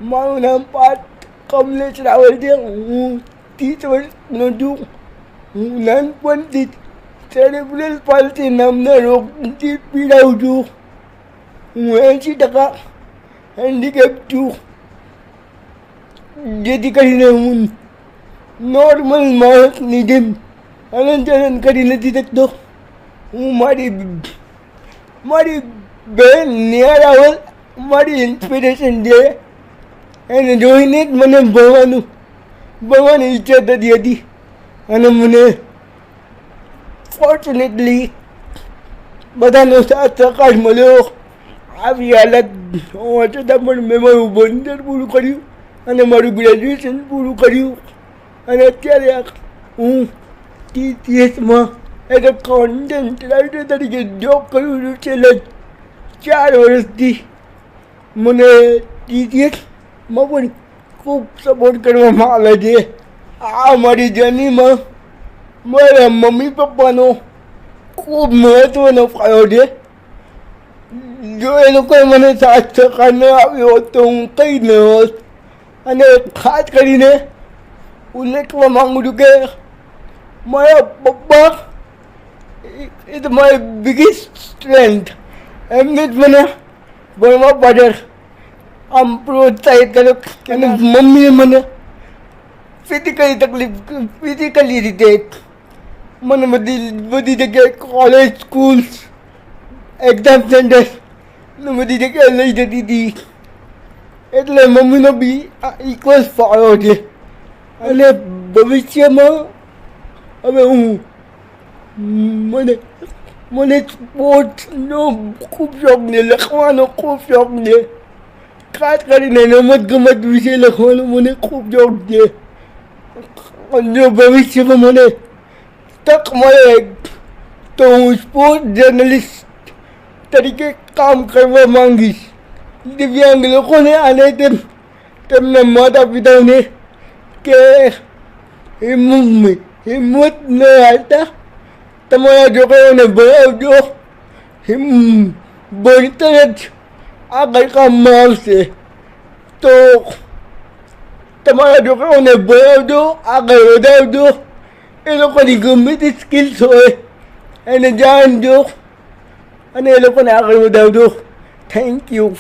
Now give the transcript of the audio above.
મારું નામ પાર્થ કમલેશ રાવલ છે. હું 30 વર્ષનો છું. હું નાનપણથી સેરેબ્રલ પાલ્સી નામના રોગથી પીડાઉં છું. હું 80% હેન્ડીકેપ છું, જેથી કરીને હું નોર્મલ માણસની જેમ હલનચલન કરી નથી શકતો. હું મારી બહેન નેહા રાવલ મારી ઇન્સ્પિરેશન છે. એને જોઈને જ મને ભણવાની ઈચ્છા થતી હતી અને મને ફોર્ચ્યુનેટલી બધાનો સાથ સહકાર મળ્યો. આવી હાલત હોવા છતાં પણ મેં મારું ભણતર પૂરું કર્યું અને મારું ગ્રેજ્યુએશન પૂરું કર્યું અને અત્યારે હું TCSમાં એઝ અ કોન્ટેન્ટ રાઇટર તરીકે જોબ કરું છું. છેલ્લા 4 વર્ષથી મને TCSમાં પણ ખૂબ સપોર્ટ કરવામાં આવે છે. આ મારી જર્નીમાં મારા મમ્મી પપ્પાનો ખૂબ મહત્ત્વનો ફાળો છે. જો એ લોકોએ મને સાથ સહકાર ન આપ્યો હોત તો હું કંઈ ન હોત. અને ખાસ કરીને ઉલ્લેખવા માગું છું કે મારા પપ્પા ઇઝ માય બિગેસ્ટ સ્ટ્રેન્થ. એમને જ મને ભણવા પાછળ આમ પ્રોત્સાહિત કર્યો અને મમ્મીએ મને ફિઝિકલી રીતે મને બધી જગ્યાએ કોલેજ, સ્કૂલ્સ, એક્ઝામ સેન્ટર્સ બધી જગ્યાએ લઈ જતી હતી. એટલે મમ્મીનો બી ઇક્વલ ફાળો છે. અને ભવિષ્યમાં હવે મને સ્પોર્ટ્સનો ખૂબ શોખ છે, લખવાનો ખૂબ શોખ છે. ખાસ કરીને રમતગમત વિશે લખવાનો મને ખૂબ શોખ છે. જો ભવિષ્યમાં મને તક મળે તો હું સ્પોર્ટ્સ જર્નલિસ્ટ તરીકે કામ કરવા માંગીશ. દિવ્યાંગ લોકોને અને તેમના માતા પિતાઓને કે હિંમત ન હારતા તમારા છોકરાઓને ભણાવજો. ભણતર જ આગળ કામમાં આવશે. તો તમારા છોકરાઓને ભણાવજો, આગળ વધારજો. એ લોકોની ગમે તે સ્કિલ્સ હોય એને જાણજો અને એ લોકોને આગળ વધારજો. Thank you.